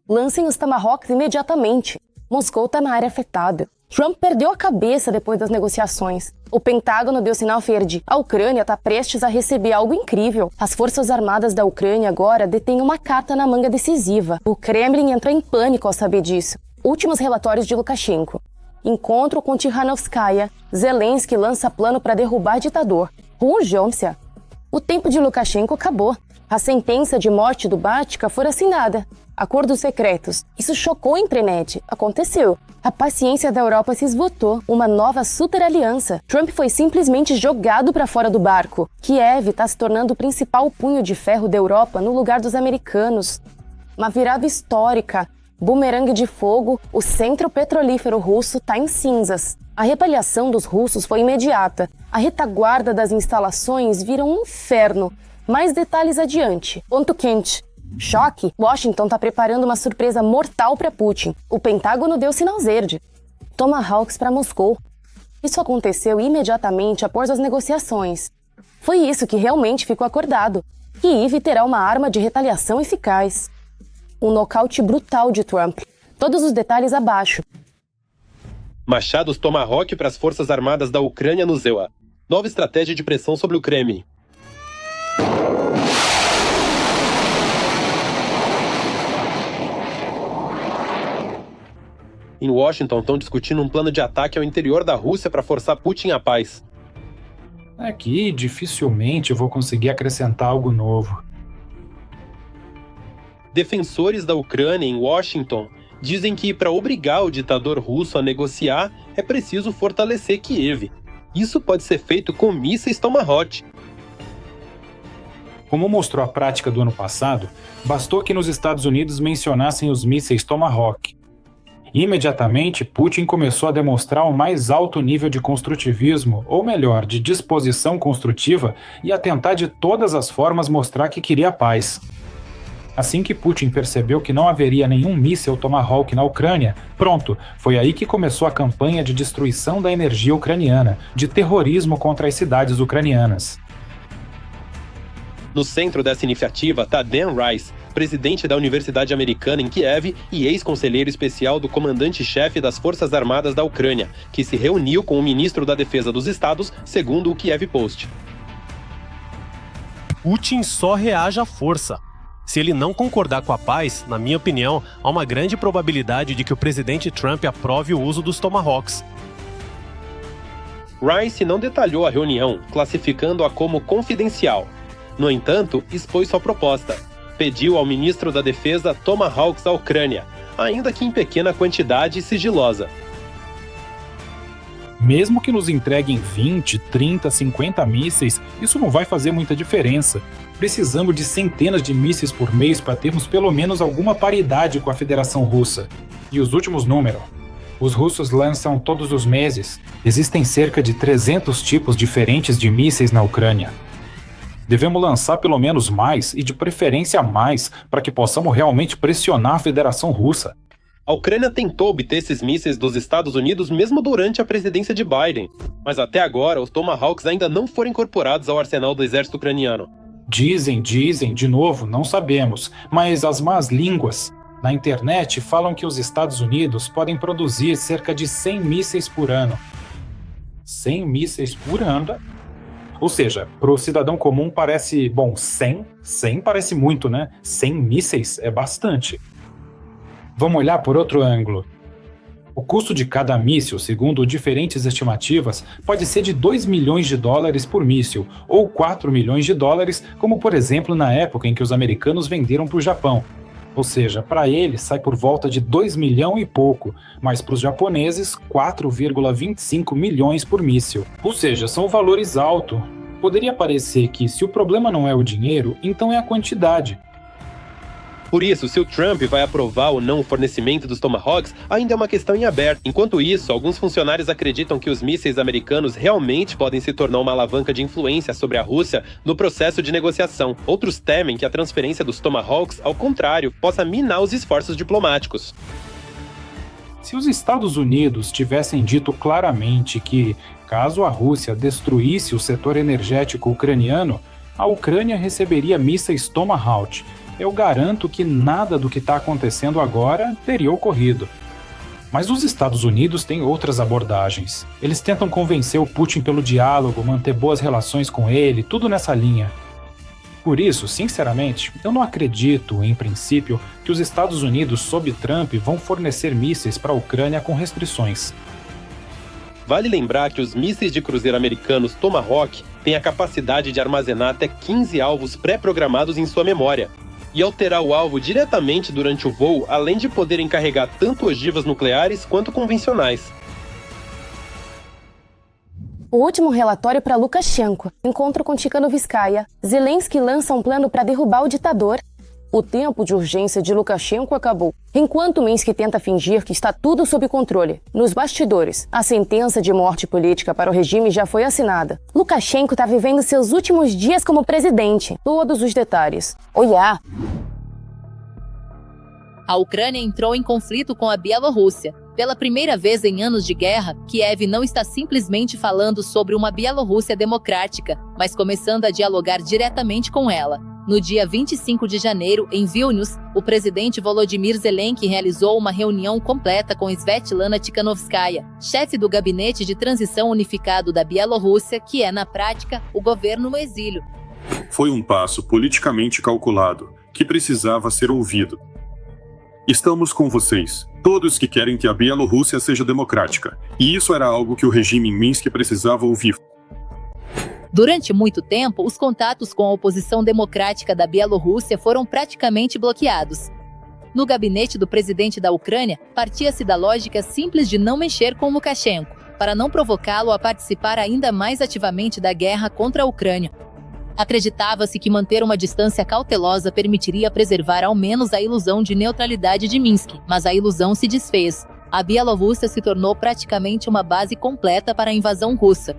Lancem os Tomahawks imediatamente. Moscou está na área afetada. Trump perdeu a cabeça depois das negociações. O Pentágono deu sinal verde. A Ucrânia está prestes a receber algo incrível. As Forças Armadas da Ucrânia agora detêm uma carta na manga decisiva. O Kremlin entra em pânico ao saber disso. Últimos relatórios de Lukashenko. Encontro com Tikhanovskaya. Zelensky lança plano para derrubar ditador. Rujomcia. O tempo de Lukashenko acabou. A sentença de morte do Batka foi assinada. Acordos secretos. Isso chocou a internet. Aconteceu. A paciência da Europa se esgotou. Uma nova super aliança. Trump foi simplesmente jogado para fora do barco. Kiev está se tornando o principal punho de ferro da Europa no lugar dos americanos. Uma virada histórica. Bumerangue de fogo, o centro petrolífero russo está em cinzas. A retaliação dos russos foi imediata. A retaguarda das instalações vira um inferno. Mais detalhes adiante. Ponto quente. Choque. Washington está preparando uma surpresa mortal para Putin. O Pentágono deu sinal verde. Tomahawks para Moscou. Isso aconteceu imediatamente após as negociações. Foi isso que realmente ficou acordado. Kiev terá uma arma de retaliação eficaz. Um nocaute brutal de Trump. Todos os detalhes abaixo. Machados Tomahawk para as Forças Armadas da Ucrânia no Zewa. Nova estratégia de pressão sobre o Kremlin. Em Washington, estão discutindo um plano de ataque ao interior da Rússia para forçar Putin à paz. Aqui, dificilmente eu vou conseguir acrescentar algo novo. Defensores da Ucrânia em Washington dizem que, para obrigar o ditador russo a negociar, é preciso fortalecer Kiev. Isso pode ser feito com mísseis Tomahawk. Como mostrou a prática do ano passado, bastou que nos Estados Unidos mencionassem os mísseis Tomahawk. Imediatamente, Putin começou a demonstrar o mais alto nível de construtivismo, ou melhor, de disposição construtiva, e a tentar de todas as formas mostrar que queria paz. Assim que Putin percebeu que não haveria nenhum míssil Tomahawk na Ucrânia, pronto, foi aí que começou a campanha de destruição da energia ucraniana, de terrorismo contra as cidades ucranianas. No centro dessa iniciativa está Dan Rice, presidente da Universidade Americana em Kiev e ex-conselheiro especial do comandante-chefe das Forças Armadas da Ucrânia, que se reuniu com o ministro da Defesa dos Estados, segundo o Kiev Post. Putin só reage à força. Se ele não concordar com a paz, na minha opinião, há uma grande probabilidade de que o presidente Trump aprove o uso dos Tomahawks. Rice não detalhou a reunião, classificando-a como confidencial. No entanto, expôs sua proposta. Pediu ao ministro da Defesa Tomahawks à Ucrânia, ainda que em pequena quantidade e sigilosa. Mesmo que nos entreguem 20, 30, 50 mísseis, isso não vai fazer muita diferença. Precisamos de centenas de mísseis por mês para termos pelo menos alguma paridade com a Federação Russa. E os últimos números? Os russos lançam todos os meses. Existem cerca de 300 tipos diferentes de mísseis na Ucrânia. Devemos lançar pelo menos mais, e de preferência mais, para que possamos realmente pressionar a Federação Russa. A Ucrânia tentou obter esses mísseis dos Estados Unidos mesmo durante a presidência de Biden, mas até agora os Tomahawks ainda não foram incorporados ao arsenal do exército ucraniano. Dizem, de novo, não sabemos, mas as más línguas na internet falam que os Estados Unidos podem produzir cerca de 100 mísseis por ano. 100 mísseis por ano? Ou seja, para o cidadão comum parece, 100 parece muito, né? 100 mísseis é bastante. Vamos olhar por outro ângulo. O custo de cada míssil, segundo diferentes estimativas, pode ser de 2 milhões de dólares por míssil, ou 4 milhões de dólares, como por exemplo na época em que os americanos venderam para o Japão. Ou seja, para eles sai por volta de 2 milhões e pouco, mas para os japoneses 4,25 milhões por míssil. Ou seja, são valores altos. Poderia parecer que se o problema não é o dinheiro, então é a quantidade. Por isso, se o Trump vai aprovar ou não o fornecimento dos Tomahawks, ainda é uma questão em aberto. Enquanto isso, alguns funcionários acreditam que os mísseis americanos realmente podem se tornar uma alavanca de influência sobre a Rússia no processo de negociação. Outros temem que a transferência dos Tomahawks, ao contrário, possa minar os esforços diplomáticos. Se os Estados Unidos tivessem dito claramente que, caso a Rússia destruísse o setor energético ucraniano, a Ucrânia receberia mísseis Tomahawk, eu garanto que nada do que está acontecendo agora teria ocorrido. Mas os Estados Unidos têm outras abordagens. Eles tentam convencer o Putin pelo diálogo, manter boas relações com ele, tudo nessa linha. Por isso, sinceramente, eu não acredito, em princípio, que os Estados Unidos, sob Trump, vão fornecer mísseis para a Ucrânia com restrições. Vale lembrar que os mísseis de cruzeiro americanos Tomahawk têm a capacidade de armazenar até 15 alvos pré-programados em sua memória e alterar o alvo diretamente durante o voo, além de poderem carregar tanto ogivas nucleares quanto convencionais. O último relatório para Lukashenko. Encontro com Tikhanovskaya. Zelensky lança um plano para derrubar o ditador. O tempo de urgência de Lukashenko acabou. Enquanto Minsk tenta fingir que está tudo sob controle, nos bastidores, a sentença de morte política para o regime já foi assinada. Lukashenko está vivendo seus últimos dias como presidente. Todos os detalhes. Olhar. A Ucrânia entrou em conflito com a Bielorrússia. Pela primeira vez em anos de guerra, Kiev não está simplesmente falando sobre uma Bielorrússia democrática, mas começando a dialogar diretamente com ela. No dia 25 de janeiro, em Vilnius, o presidente Volodymyr Zelensky realizou uma reunião completa com Svetlana Tikhanovskaya, chefe do Gabinete de Transição Unificado da Bielorrússia, que é, na prática, o governo no exílio. Foi um passo politicamente calculado, que precisava ser ouvido. Estamos com vocês, todos que querem que a Bielorrússia seja democrática, e isso era algo que o regime em Minsk precisava ouvir. Durante muito tempo, os contatos com a oposição democrática da Bielorrússia foram praticamente bloqueados. No gabinete do presidente da Ucrânia, partia-se da lógica simples de não mexer com Lukashenko, para não provocá-lo a participar ainda mais ativamente da guerra contra a Ucrânia. Acreditava-se que manter uma distância cautelosa permitiria preservar ao menos a ilusão de neutralidade de Minsk, mas a ilusão se desfez. A Bielorrússia se tornou praticamente uma base completa para a invasão russa.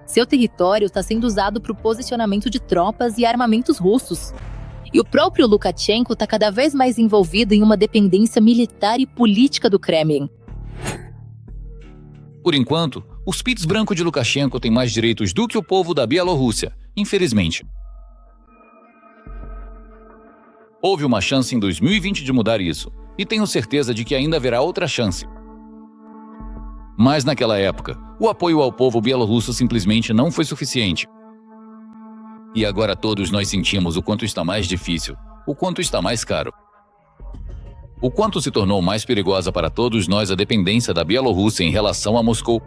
Seu território está sendo usado para o posicionamento de tropas e armamentos russos. E o próprio Lukashenko está cada vez mais envolvido em uma dependência militar e política do Kremlin. Por enquanto, os pits brancos de Lukashenko têm mais direitos do que o povo da Bielorrússia, infelizmente. Houve uma chance em 2020 de mudar isso, e tenho certeza de que ainda haverá outra chance. Mas naquela época, o apoio ao povo bielorrusso simplesmente não foi suficiente. E agora todos nós sentimos o quanto está mais difícil, o quanto está mais caro. O quanto se tornou mais perigosa para todos nós a dependência da Bielorrússia em relação a Moscou.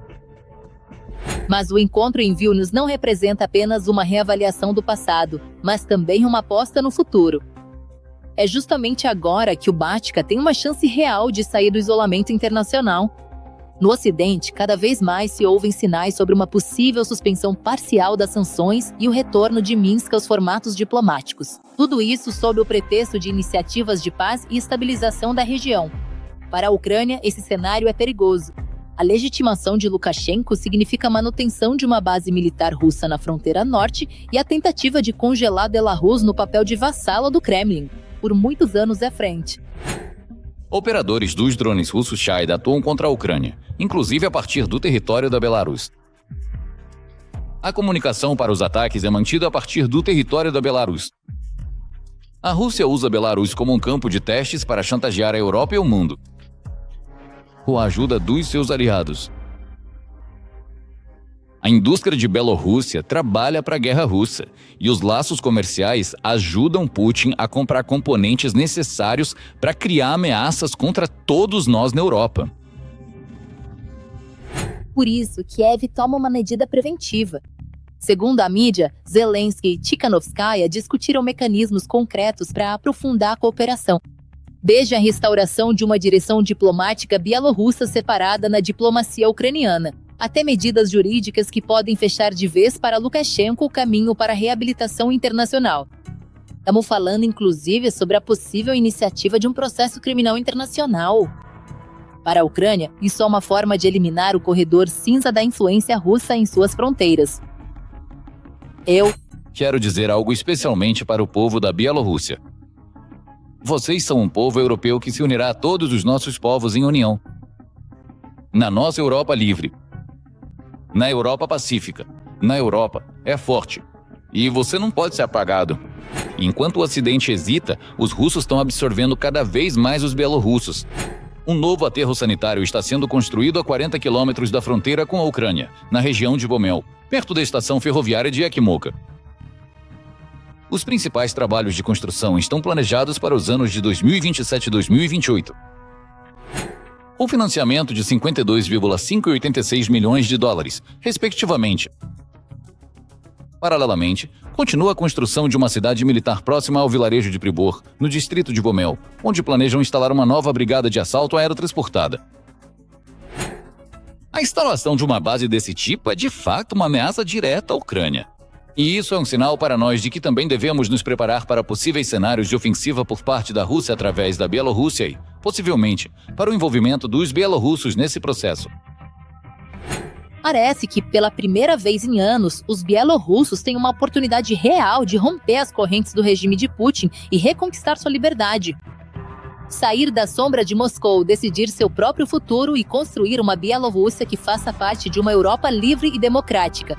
Mas o encontro em Vilnius não representa apenas uma reavaliação do passado, mas também uma aposta no futuro. É justamente agora que o Báltica tem uma chance real de sair do isolamento internacional. No Ocidente, cada vez mais se ouvem sinais sobre uma possível suspensão parcial das sanções e o retorno de Minsk aos formatos diplomáticos. Tudo isso sob o pretexto de iniciativas de paz e estabilização da região. Para a Ucrânia, esse cenário é perigoso. A legitimação de Lukashenko significa a manutenção de uma base militar russa na fronteira norte e a tentativa de congelar Belarus no papel de vassala do Kremlin, por muitos anos à frente. Operadores dos drones russos Shahed atuam contra a Ucrânia, inclusive a partir do território da Belarus. A comunicação para os ataques é mantida a partir do território da Belarus. A Rússia usa a Belarus como um campo de testes para chantagear a Europa e o mundo, com a ajuda dos seus aliados. A indústria de Bielorrússia trabalha para a guerra russa, e os laços comerciais ajudam Putin a comprar componentes necessários para criar ameaças contra todos nós na Europa. Por isso, Kiev toma uma medida preventiva. Segundo a mídia, Zelensky e Tikhanovskaya discutiram mecanismos concretos para aprofundar a cooperação, desde a restauração de uma direção diplomática bielorrussa separada na diplomacia ucraniana, até medidas jurídicas que podem fechar de vez para Lukashenko o caminho para a reabilitação internacional. Estamos falando, inclusive, sobre a possível iniciativa de um processo criminal internacional. Para a Ucrânia, isso é uma forma de eliminar o corredor cinza da influência russa em suas fronteiras. Eu quero dizer algo especialmente para o povo da Bielorrússia. Vocês são um povo europeu que se unirá a todos os nossos povos em união. Na nossa Europa livre. Na Europa pacífica. Na Europa é forte. E você não pode ser apagado. Enquanto o Ocidente hesita, os russos estão absorvendo cada vez mais os bielorrussos. Um novo aterro sanitário está sendo construído a 40 quilômetros da fronteira com a Ucrânia, na região de Gomel, perto da estação ferroviária de Yakimoka. Os principais trabalhos de construção estão planejados para os anos de 2027 e 2028. O financiamento de 52,5 e 86 milhões de dólares, respectivamente. Paralelamente, continua a construção de uma cidade militar próxima ao vilarejo de Pribor, no distrito de Gomel, onde planejam instalar uma nova brigada de assalto aerotransportada. A instalação de uma base desse tipo é de fato uma ameaça direta à Ucrânia. E isso é um sinal para nós de que também devemos nos preparar para possíveis cenários de ofensiva por parte da Rússia através da Bielorrússia e, possivelmente, para o envolvimento dos bielorrussos nesse processo. Parece que, pela primeira vez em anos, os bielorrussos têm uma oportunidade real de romper as correntes do regime de Putin e reconquistar sua liberdade. Sair da sombra de Moscou, decidir seu próprio futuro e construir uma Bielorrússia que faça parte de uma Europa livre e democrática.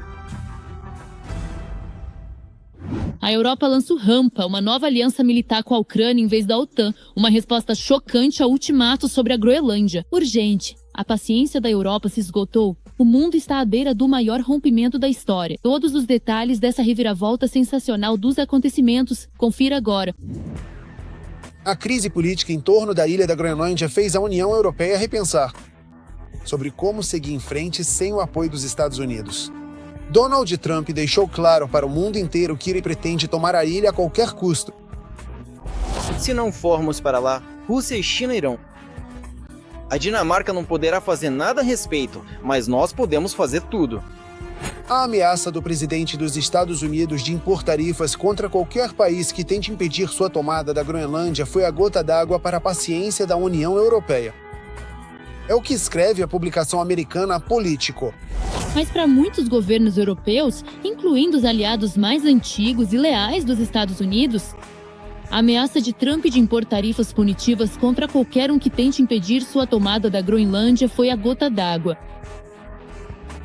A Europa lança o Rampa, uma nova aliança militar com a Ucrânia em vez da OTAN, uma resposta chocante ao ultimato sobre a Groenlândia. Urgente. A paciência da Europa se esgotou. O mundo está à beira do maior rompimento da história. Todos os detalhes dessa reviravolta sensacional dos acontecimentos, confira agora. A crise política em torno da ilha da Groenlândia fez a União Europeia repensar sobre como seguir em frente sem o apoio dos Estados Unidos. Donald Trump deixou claro para o mundo inteiro que ele pretende tomar a ilha a qualquer custo. Se não formos para lá, Rússia e China irão. A Dinamarca não poderá fazer nada a respeito, mas nós podemos fazer tudo. A ameaça do presidente dos Estados Unidos de impor tarifas contra qualquer país que tente impedir sua tomada da Groenlândia foi a gota d'água para a paciência da União Europeia. É o que escreve a publicação americana Politico. Mas para muitos governos europeus, incluindo os aliados mais antigos e leais dos Estados Unidos, a ameaça de Trump de impor tarifas punitivas contra qualquer um que tente impedir sua tomada da Groenlândia foi a gota d'água.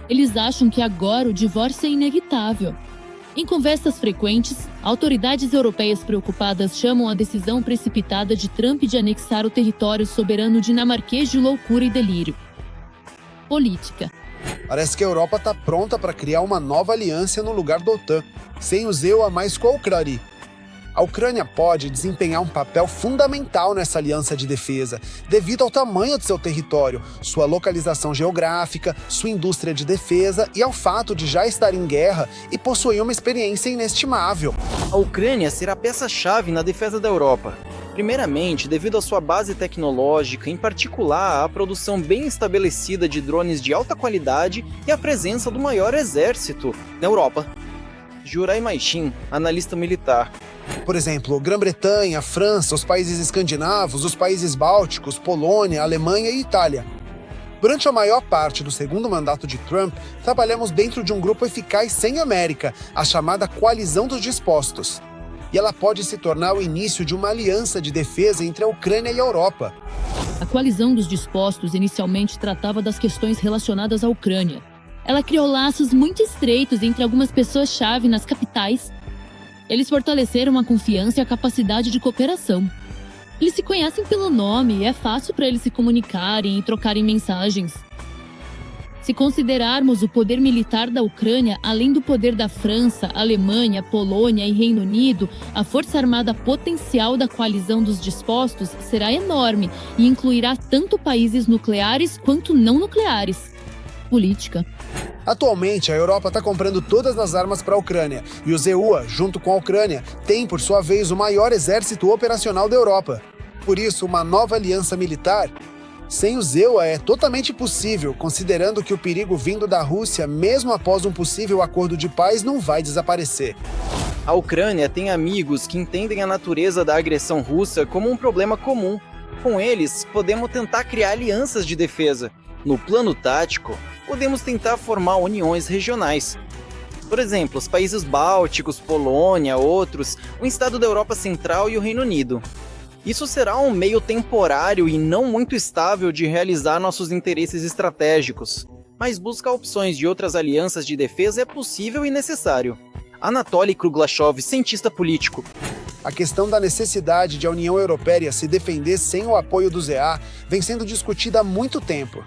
Eles acham que agora o divórcio é inevitável. Em conversas frequentes, autoridades europeias preocupadas chamam a decisão precipitada de Trump de anexar o território soberano dinamarquês de loucura e delírio. Política. Parece que a Europa está pronta para criar uma nova aliança no lugar da OTAN, sem o EUA mais com a Ucrânia. A Ucrânia pode desempenhar um papel fundamental nessa aliança de defesa, devido ao tamanho de seu território, sua localização geográfica, sua indústria de defesa e ao fato de já estar em guerra e possuir uma experiência inestimável. A Ucrânia será peça-chave na defesa da Europa. Primeiramente, devido à sua base tecnológica, em particular à produção bem estabelecida de drones de alta qualidade e a presença do maior exército na Europa. Juraj Maichin, analista militar. Por exemplo, Grã-Bretanha, França, os países escandinavos, os países bálticos, Polônia, Alemanha e Itália. Durante a maior parte do segundo mandato de Trump, trabalhamos dentro de um grupo eficaz sem América, a chamada Coalizão dos Dispostos. E ela pode se tornar o início de uma aliança de defesa entre a Ucrânia e a Europa. A Coalizão dos Dispostos inicialmente tratava das questões relacionadas à Ucrânia. Ela criou laços muito estreitos entre algumas pessoas-chave nas capitais. Eles fortaleceram a confiança e a capacidade de cooperação. Eles se conhecem pelo nome e é fácil para eles se comunicarem e trocarem mensagens. Se considerarmos o poder militar da Ucrânia, além do poder da França, Alemanha, Polônia e Reino Unido, a força armada potencial da Coalizão dos Dispostos será enorme e incluirá tanto países nucleares quanto não nucleares. Política. Atualmente, a Europa está comprando todas as armas para a Ucrânia, e o EUA, junto com a Ucrânia, tem, por sua vez, o maior exército operacional da Europa. Por isso, uma nova aliança militar sem o EUA é totalmente possível, considerando que o perigo vindo da Rússia, mesmo após um possível acordo de paz, não vai desaparecer. A Ucrânia tem amigos que entendem a natureza da agressão russa como um problema comum. Com eles, podemos tentar criar alianças de defesa. No plano tático, podemos tentar formar uniões regionais. Por exemplo, os países bálticos, Polônia, outros, um estado da Europa Central e o Reino Unido. Isso será um meio temporário e não muito estável de realizar nossos interesses estratégicos, mas buscar opções de outras alianças de defesa é possível e necessário. Anatoly Kruglashov, cientista político. A questão da necessidade de a União Europeia se defender sem o apoio do ZA vem sendo discutida há muito tempo.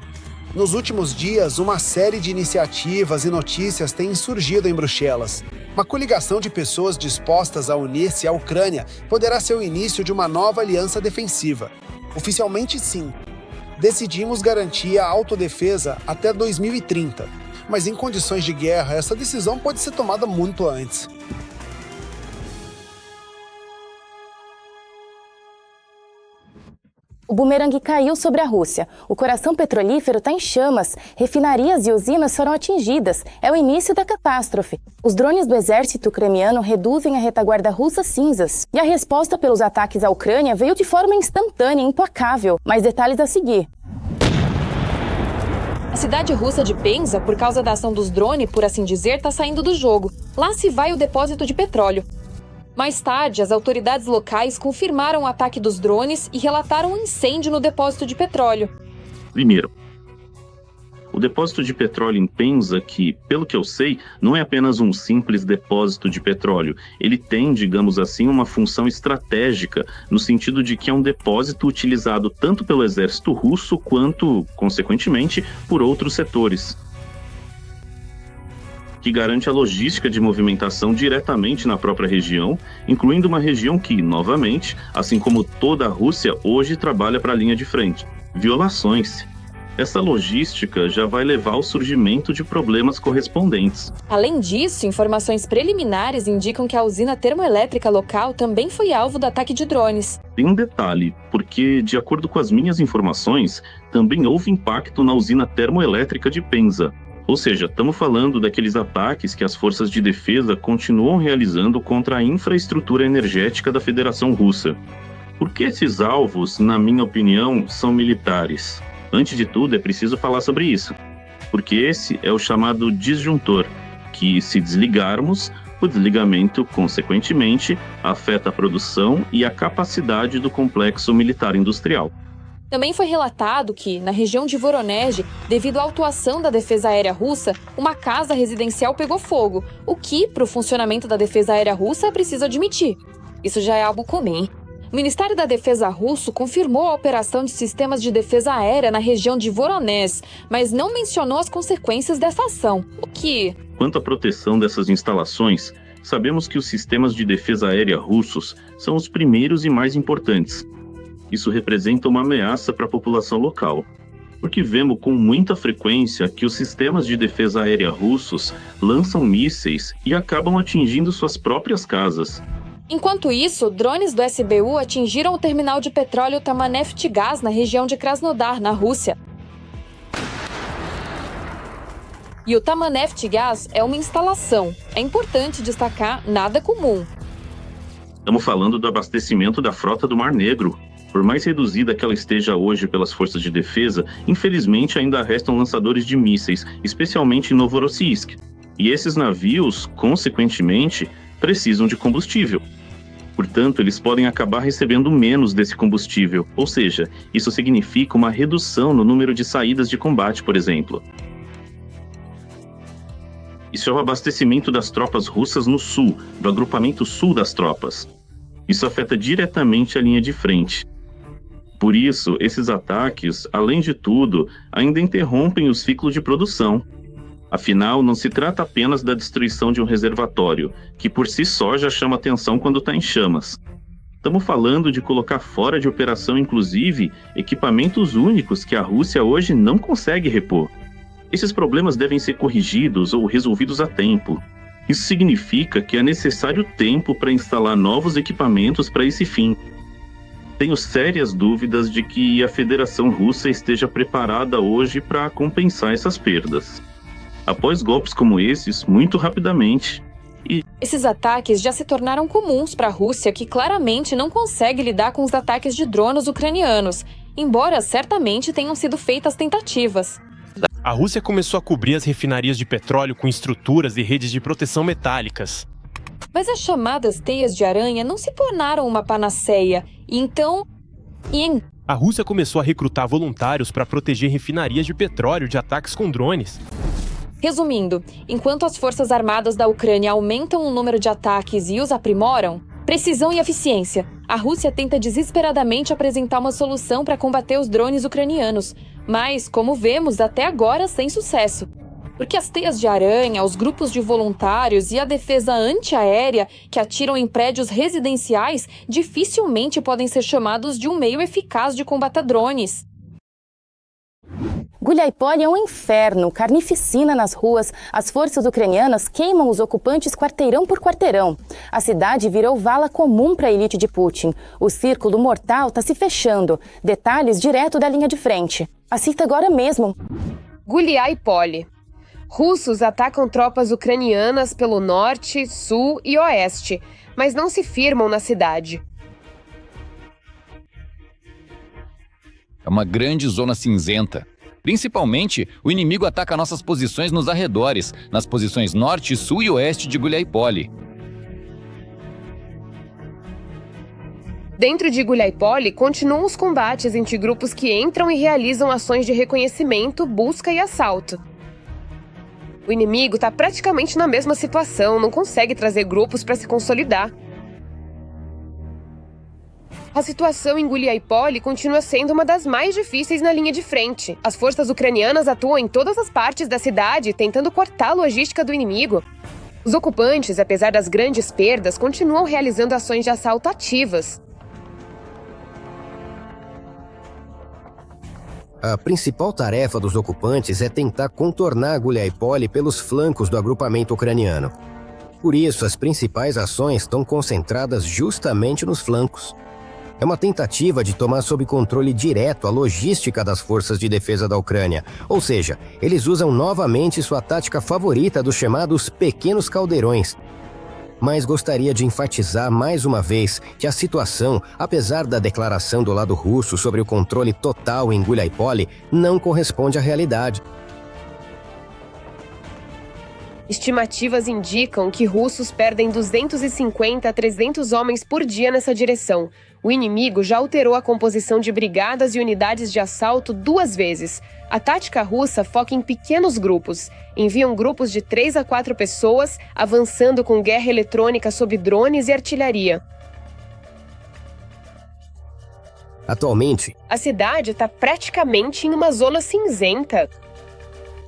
Nos últimos dias, uma série de iniciativas e notícias têm surgido em Bruxelas. Uma coligação de pessoas dispostas a unir-se à Ucrânia poderá ser o início de uma nova aliança defensiva. Oficialmente, sim. Decidimos garantir a autodefesa até 2030, mas em condições de guerra, essa decisão pode ser tomada muito antes. O bumerangue caiu sobre a Rússia. O coração petrolífero está em chamas. Refinarias e usinas foram atingidas. É o início da catástrofe. Os drones do exército ucraniano reduzem a retaguarda russa cinzas. E a resposta pelos ataques à Ucrânia veio de forma instantânea e implacável. Mais detalhes a seguir. A cidade russa de Penza, por causa da ação dos drones, por assim dizer, está saindo do jogo. Lá se vai o depósito de petróleo. Mais tarde, as autoridades locais confirmaram o ataque dos drones e relataram um incêndio no depósito de petróleo. Primeiro, o depósito de petróleo em Penza, que, pelo que eu sei, não é apenas um simples depósito de petróleo. Ele tem, digamos assim, uma função estratégica, no sentido de que é um depósito utilizado tanto pelo exército russo quanto, consequentemente, por outros setores, que garante a logística de movimentação diretamente na própria região, incluindo uma região que, novamente, assim como toda a Rússia, hoje trabalha para a linha de frente. Violações. Essa logística já vai levar ao surgimento de problemas correspondentes. Além disso, informações preliminares indicam que a usina termoelétrica local também foi alvo do ataque de drones. Tem um detalhe, porque, de acordo com as minhas informações, também houve impacto na usina termoelétrica de Penza. Ou seja, estamos falando daqueles ataques que as forças de defesa continuam realizando contra a infraestrutura energética da Federação Russa. Por que esses alvos, na minha opinião, são militares? Antes de tudo, é preciso falar sobre isso. Porque esse é o chamado disjuntor, que, se desligarmos, o desligamento, consequentemente, afeta a produção e a capacidade do complexo militar-industrial. Também foi relatado que, na região de Voronezh, devido à atuação da defesa aérea russa, uma casa residencial pegou fogo, o que, para o funcionamento da defesa aérea russa, precisa admitir. Isso já é algo comum. O Ministério da Defesa russo confirmou a operação de sistemas de defesa aérea na região de Voronezh, mas não mencionou as consequências dessa ação, o que... Quanto à proteção dessas instalações, sabemos que os sistemas de defesa aérea russos são os primeiros e mais importantes. Isso representa uma ameaça para a população local, porque vemos com muita frequência que os sistemas de defesa aérea russos lançam mísseis e acabam atingindo suas próprias casas. Enquanto isso, drones do SBU atingiram o terminal de petróleo Tamaneftegaz na região de Krasnodar, na Rússia. E o Tamaneftegaz é uma instalação. É importante destacar, nada comum. Estamos falando do abastecimento da frota do Mar Negro. Por mais reduzida que ela esteja hoje pelas forças de defesa, infelizmente ainda restam lançadores de mísseis, especialmente em Novorossiysk. E esses navios, consequentemente, precisam de combustível. Portanto, eles podem acabar recebendo menos desse combustível, ou seja, isso significa uma redução no número de saídas de combate, por exemplo. Isso é o abastecimento das tropas russas no sul, do agrupamento sul das tropas. Isso afeta diretamente a linha de frente. Por isso, esses ataques, além de tudo, ainda interrompem o ciclo de produção. Afinal, não se trata apenas da destruição de um reservatório, que por si só já chama atenção quando está em chamas. Estamos falando de colocar fora de operação, inclusive, equipamentos únicos que a Rússia hoje não consegue repor. Esses problemas devem ser corrigidos ou resolvidos a tempo. Isso significa que é necessário tempo para instalar novos equipamentos para esse fim. Tenho sérias dúvidas de que a Federação Russa esteja preparada hoje para compensar essas perdas. Após golpes como esses, muito rapidamente... Esses ataques já se tornaram comuns para a Rússia, que claramente não consegue lidar com os ataques de drones ucranianos, embora certamente tenham sido feitas tentativas. A Rússia começou a cobrir as refinarias de petróleo com estruturas e redes de proteção metálicas. Mas as chamadas teias de aranha não se tornaram uma panaceia, e então... A Rússia começou a recrutar voluntários para proteger refinarias de petróleo de ataques com drones. Resumindo, enquanto as forças armadas da Ucrânia aumentam o número de ataques e os aprimoram, precisão e eficiência, a Rússia tenta desesperadamente apresentar uma solução para combater os drones ucranianos, mas, como vemos, até agora sem sucesso. Porque as teias de aranha, os grupos de voluntários e a defesa antiaérea que atiram em prédios residenciais dificilmente podem ser chamados de um meio eficaz de combater drones. Guliáipole é um inferno, carnificina nas ruas. As forças ucranianas queimam os ocupantes quarteirão por quarteirão. A cidade virou vala comum para a elite de Putin. O círculo mortal está se fechando. Detalhes direto da linha de frente. Assista agora mesmo. Guliáipole. Russos atacam tropas ucranianas pelo norte, sul e oeste, mas não se firmam na cidade. É uma grande zona cinzenta. Principalmente, o inimigo ataca nossas posições nos arredores, nas posições norte, sul e oeste de Guliáipole. Dentro de Guliáipole, continuam os combates entre grupos que entram e realizam ações de reconhecimento, busca e assalto. O inimigo está praticamente na mesma situação, não consegue trazer grupos para se consolidar. A situação em Guliáipole continua sendo uma das mais difíceis na linha de frente. As forças ucranianas atuam em todas as partes da cidade, tentando cortar a logística do inimigo. Os ocupantes, apesar das grandes perdas, continuam realizando ações de assalto ativas. A principal tarefa dos ocupantes é tentar contornar Guliáipole pelos flancos do agrupamento ucraniano. Por isso, as principais ações estão concentradas justamente nos flancos. É uma tentativa de tomar sob controle direto a logística das forças de defesa da Ucrânia. Ou seja, eles usam novamente sua tática favorita dos chamados pequenos caldeirões. Mas gostaria de enfatizar mais uma vez que a situação, apesar da declaração do lado russo sobre o controle total em Guliáipole, não corresponde à realidade. Estimativas indicam que russos perdem 250 a 300 homens por dia nessa direção. O inimigo já alterou a composição de brigadas e unidades de assalto 2 vezes. A tática russa foca em pequenos grupos. Enviam grupos de 3 a 4 pessoas, avançando com guerra eletrônica sob drones e artilharia. Atualmente, a cidade está praticamente em uma zona cinzenta.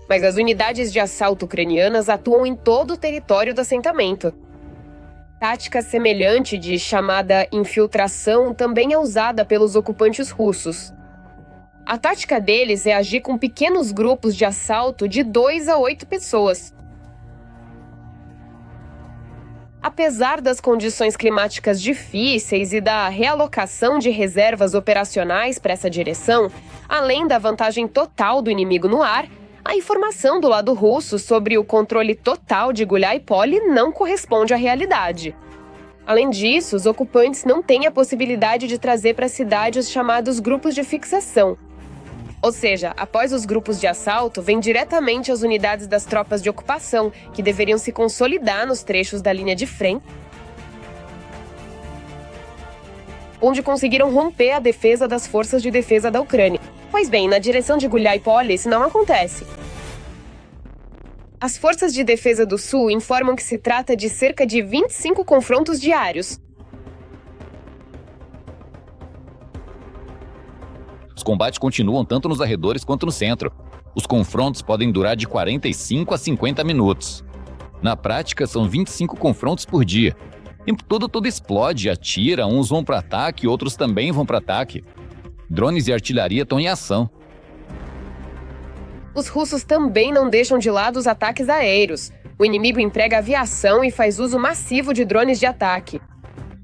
Mas as unidades de assalto ucranianas atuam em todo o território do assentamento. Tática semelhante de chamada infiltração também é usada pelos ocupantes russos. A tática deles é agir com pequenos grupos de assalto de 2 a 8 pessoas. Apesar das condições climáticas difíceis e da realocação de reservas operacionais para essa direção, além da vantagem total do inimigo no ar, a informação do lado russo sobre o controle total de Guliáipole não corresponde à realidade. Além disso, os ocupantes não têm a possibilidade de trazer para a cidade os chamados grupos de fixação. Ou seja, após os grupos de assalto, vêm diretamente as unidades das tropas de ocupação, que deveriam se consolidar nos trechos da linha de frente, onde conseguiram romper a defesa das forças de defesa da Ucrânia. Pois bem, na direção de Guliáipole isso não acontece. As forças de defesa do Sul informam que se trata de cerca de 25 confrontos diários. Os combates continuam tanto nos arredores quanto no centro. Os confrontos podem durar de 45 a 50 minutos. Na prática, são 25 confrontos por dia. O tempo todo tudo explode, atira, uns vão para ataque, outros também vão para ataque. Drones e artilharia estão em ação. Os russos também não deixam de lado os ataques aéreos. O inimigo emprega aviação e faz uso massivo de drones de ataque.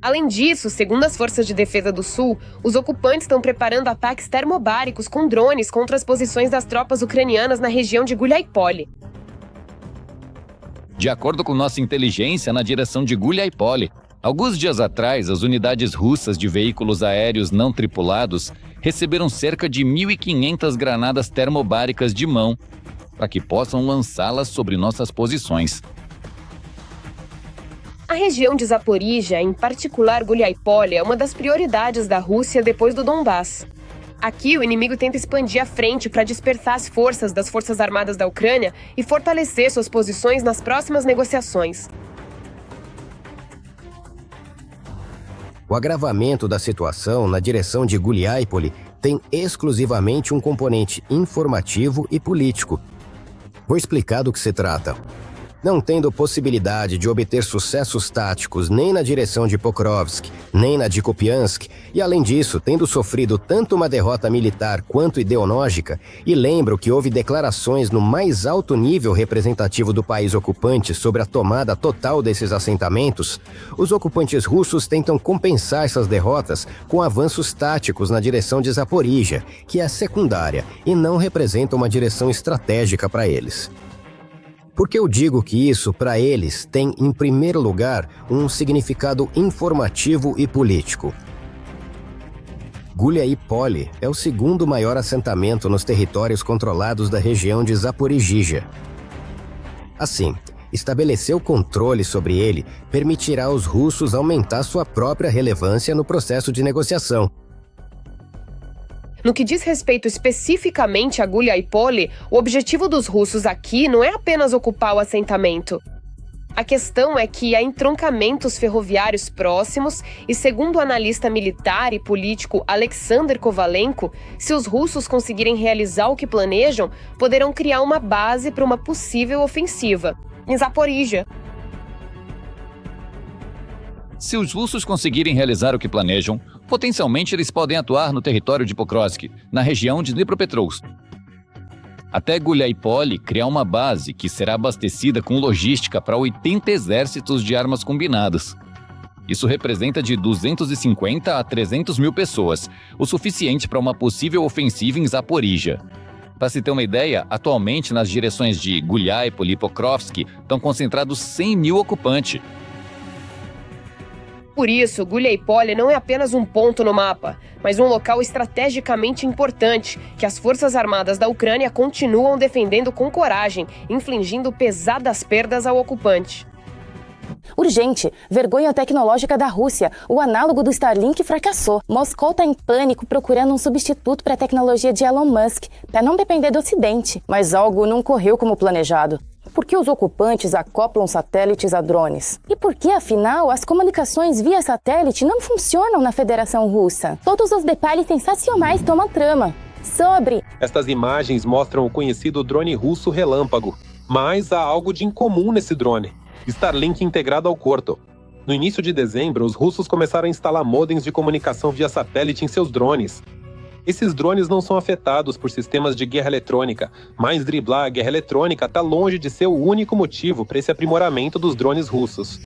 Além disso, segundo as forças de defesa do Sul, os ocupantes estão preparando ataques termobáricos com drones contra as posições das tropas ucranianas na região de Guliáipole. De acordo com nossa inteligência, na direção de Guliáipole, alguns dias atrás, as unidades russas de veículos aéreos não tripulados receberam cerca de 1.500 granadas termobáricas de mão, para que possam lançá-las sobre nossas posições. A região de Zaporíjia, em particular Guliáipole, é uma das prioridades da Rússia depois do Donbass. Aqui, o inimigo tenta expandir a frente para dispersar as forças das Forças Armadas da Ucrânia e fortalecer suas posições nas próximas negociações. O agravamento da situação na direção de Guliáipole tem exclusivamente um componente informativo e político. Vou explicar do que se trata. Não tendo possibilidade de obter sucessos táticos nem na direção de Pokrovsk, nem na de Kupiansk, e além disso, tendo sofrido tanto uma derrota militar quanto ideológica, e lembro que houve declarações no mais alto nível representativo do país ocupante sobre a tomada total desses assentamentos, os ocupantes russos tentam compensar essas derrotas com avanços táticos na direção de Zaporíjia, que é secundária e não representa uma direção estratégica para eles. Por que eu digo que isso, para eles, tem, em primeiro lugar, um significado informativo e político? Guliáipole é o segundo maior assentamento nos territórios controlados da região de Zaporíjia. Assim, estabelecer o controle sobre ele permitirá aos russos aumentar sua própria relevância no processo de negociação. No que diz respeito especificamente a Guliáipole, o objetivo dos russos aqui não é apenas ocupar o assentamento. A questão é que há entroncamentos ferroviários próximos e, segundo o analista militar e político Alexander Kovalenko, se os russos conseguirem realizar o que planejam, poderão criar uma base para uma possível ofensiva em Zaporíjia. Se os russos conseguirem realizar o que planejam, potencialmente eles podem atuar no território de Pokrovsk, na região de Dnipropetrovsk. Até Guliáipole criar uma base que será abastecida com logística para 80 exércitos de armas combinadas. Isso representa de 250 a 300 mil pessoas, o suficiente para uma possível ofensiva em Zaporíjia. Para se ter uma ideia, atualmente nas direções de Guliáipole e Pokrovsk estão concentrados 100 mil ocupantes. Por isso, Guliáipole não é apenas um ponto no mapa, mas um local estrategicamente importante que as Forças Armadas da Ucrânia continuam defendendo com coragem, infligindo pesadas perdas ao ocupante. Urgente! Vergonha tecnológica da Rússia. O análogo do Starlink fracassou. Moscou está em pânico procurando um substituto para a tecnologia de Elon Musk, para não depender do Ocidente. Mas algo não correu como planejado. Por que os ocupantes acoplam satélites a drones? E por que, afinal, as comunicações via satélite não funcionam na Federação Russa? Todos os detalhes sensacionais estão na trama. Sobre... Estas imagens mostram o conhecido drone russo Relâmpago. Mas há algo de incomum nesse drone. Starlink integrado ao Corto. No início de dezembro, os russos começaram a instalar modems de comunicação via satélite em seus drones. Esses drones não são afetados por sistemas de guerra eletrônica, mas driblar a guerra eletrônica está longe de ser o único motivo para esse aprimoramento dos drones russos.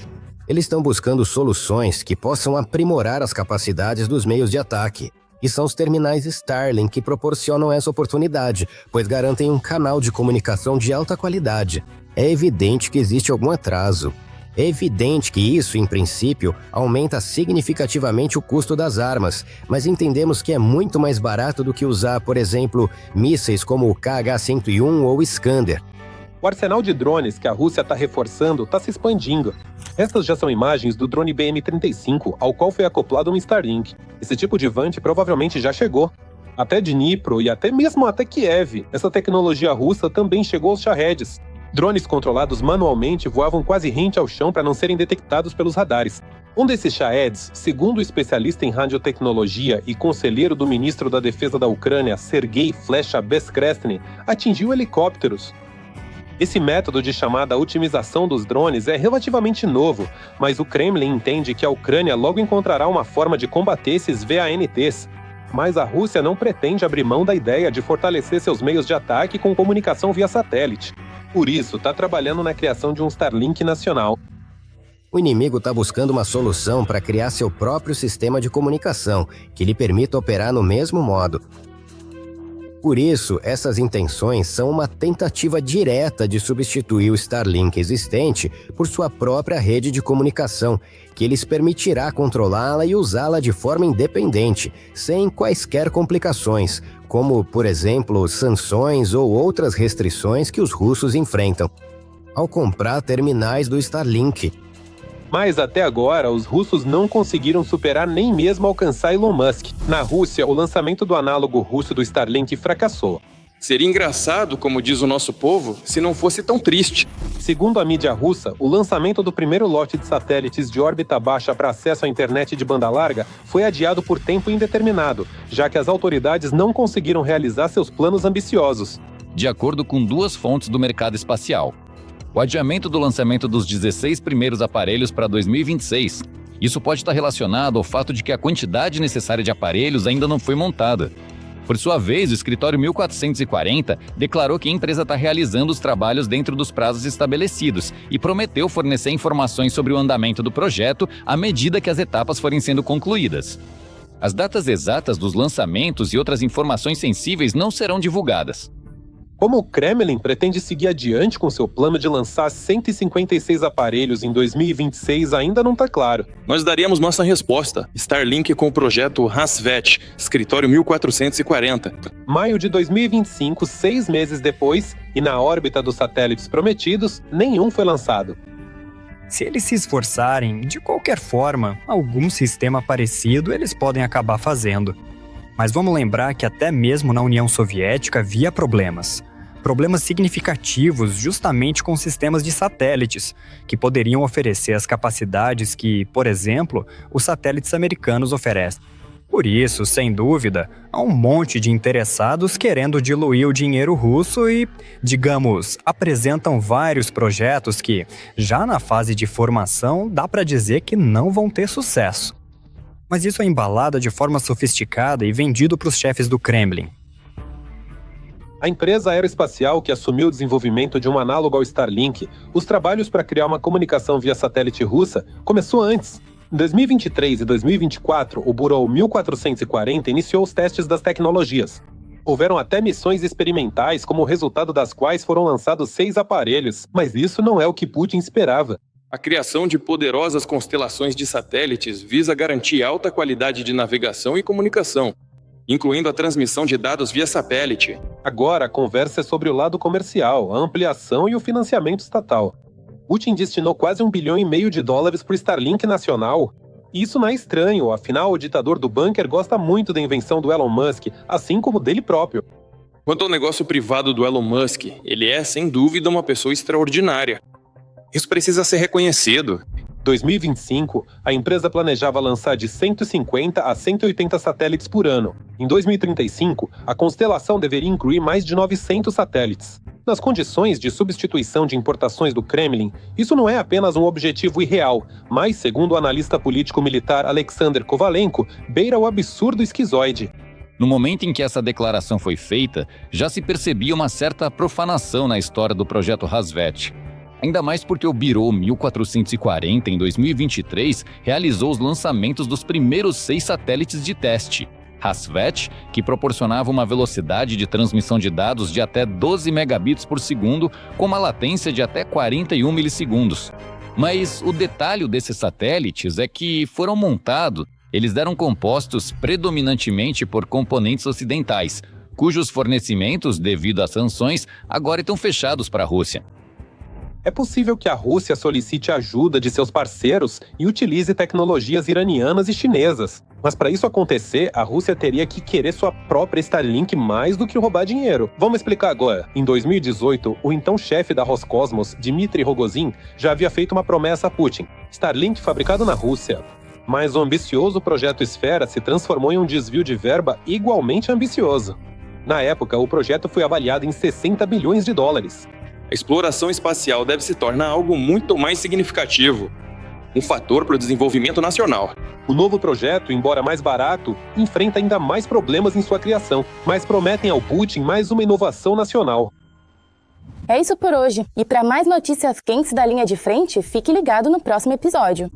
Eles estão buscando soluções que possam aprimorar as capacidades dos meios de ataque. E são os terminais Starlink que proporcionam essa oportunidade, pois garantem um canal de comunicação de alta qualidade. É evidente que existe algum atraso. É evidente que isso, em princípio, aumenta significativamente o custo das armas, mas entendemos que é muito mais barato do que usar, por exemplo, mísseis como o KH-101 ou Iskander. O arsenal de drones que a Rússia está reforçando está se expandindo. Estas já são imagens do drone BM-35, ao qual foi acoplado um Starlink. Esse tipo de Vant provavelmente já chegou. Até Dnipro e até mesmo até Kiev, essa tecnologia russa também chegou aos Shaheeds. Drones controlados manualmente voavam quase rente ao chão para não serem detectados pelos radares. Um desses Shaheeds, segundo o especialista em radiotecnologia e conselheiro do ministro da Defesa da Ucrânia, Sergei Flesha Beskrestny, atingiu helicópteros. Esse método de chamada otimização dos drones é relativamente novo, mas o Kremlin entende que a Ucrânia logo encontrará uma forma de combater esses VANTs. Mas a Rússia não pretende abrir mão da ideia de fortalecer seus meios de ataque com comunicação via satélite. Por isso, está trabalhando na criação de um Starlink nacional. O inimigo está buscando uma solução para criar seu próprio sistema de comunicação, que lhe permita operar no mesmo modo. Por isso, essas intenções são uma tentativa direta de substituir o Starlink existente por sua própria rede de comunicação, que lhes permitirá controlá-la e usá-la de forma independente, sem quaisquer complicações, como, por exemplo, sanções ou outras restrições que os russos enfrentam. Ao comprar terminais do Starlink, Mas até agora, os russos não conseguiram superar nem mesmo alcançar Elon Musk. Na Rússia, o lançamento do análogo russo do Starlink fracassou. Seria engraçado, como diz o nosso povo, se não fosse tão triste. Segundo a mídia russa, o lançamento do primeiro lote de satélites de órbita baixa para acesso à internet de banda larga foi adiado por tempo indeterminado, já que as autoridades não conseguiram realizar seus planos ambiciosos. De acordo com 2 fontes do mercado espacial, o adiamento do lançamento dos 16 primeiros aparelhos para 2026. Isso pode estar relacionado ao fato de que a quantidade necessária de aparelhos ainda não foi montada. Por sua vez, o escritório 1440 declarou que a empresa está realizando os trabalhos dentro dos prazos estabelecidos e prometeu fornecer informações sobre o andamento do projeto à medida que as etapas forem sendo concluídas. As datas exatas dos lançamentos e outras informações sensíveis não serão divulgadas. Como o Kremlin pretende seguir adiante com seu plano de lançar 156 aparelhos em 2026 ainda não está claro. Nós daríamos nossa resposta. Starlink com o projeto Hasvet, escritório 1440. Maio de 2025, 6 meses depois, e na órbita dos satélites prometidos, nenhum foi lançado. Se eles se esforçarem, de qualquer forma, algum sistema parecido eles podem acabar fazendo. Mas vamos lembrar que até mesmo na União Soviética havia problemas significativos justamente com sistemas de satélites, que poderiam oferecer as capacidades que, por exemplo, os satélites americanos oferecem. Por isso, sem dúvida, há um monte de interessados querendo diluir o dinheiro russo e, digamos, apresentam vários projetos que, já na fase de formação, dá para dizer que não vão ter sucesso. Mas isso é embalado de forma sofisticada e vendido para os chefes do Kremlin. A empresa aeroespacial que assumiu o desenvolvimento de um análogo ao Starlink, os trabalhos para criar uma comunicação via satélite russa, começou antes. Em 2023 e 2024, o Buró 1440 iniciou os testes das tecnologias. Houveram até missões experimentais, como resultado das quais foram lançados 6 aparelhos, mas isso não é o que Putin esperava. A criação de poderosas constelações de satélites visa garantir alta qualidade de navegação e comunicação, incluindo a transmissão de dados via satélite. Agora, a conversa é sobre o lado comercial, a ampliação e o financiamento estatal. Putin destinou quase $1,5 bilhão para o Starlink nacional. E isso não é estranho, afinal o ditador do bunker gosta muito da invenção do Elon Musk, assim como dele próprio. Quanto ao negócio privado do Elon Musk, ele é, sem dúvida, uma pessoa extraordinária. Isso precisa ser reconhecido. Em 2025, a empresa planejava lançar de 150 a 180 satélites por ano. Em 2035, a constelação deveria incluir mais de 900 satélites. Nas condições de substituição de importações do Kremlin, isso não é apenas um objetivo irreal, mas, segundo o analista político-militar Alexander Kovalenko, beira o absurdo esquizoide. No momento em que essa declaração foi feita, já se percebia uma certa profanação na história do projeto Hasvet. Ainda mais porque o Buró 1440, em 2023, realizou os lançamentos dos primeiros 6 satélites de teste. Hasvet, que proporcionava uma velocidade de transmissão de dados de até 12 megabits por segundo, com uma latência de até 41 milissegundos. Mas o detalhe desses satélites é que foram montados, eles eram compostos predominantemente por componentes ocidentais, cujos fornecimentos, devido às sanções, agora estão fechados para a Rússia. É possível que a Rússia solicite ajuda de seus parceiros e utilize tecnologias iranianas e chinesas. Mas para isso acontecer, a Rússia teria que querer sua própria Starlink mais do que roubar dinheiro. Vamos explicar agora. Em 2018, o então chefe da Roscosmos, Dmitry Rogozin, já havia feito uma promessa a Putin: Starlink fabricado na Rússia. Mas o ambicioso projeto Esfera se transformou em um desvio de verba igualmente ambicioso. Na época, o projeto foi avaliado em $60 bilhões. A exploração espacial deve se tornar algo muito mais significativo, um fator para o desenvolvimento nacional. O novo projeto, embora mais barato, enfrenta ainda mais problemas em sua criação, mas prometem ao Putin mais uma inovação nacional. É isso por hoje, e para mais notícias quentes da linha de frente, fique ligado no próximo episódio.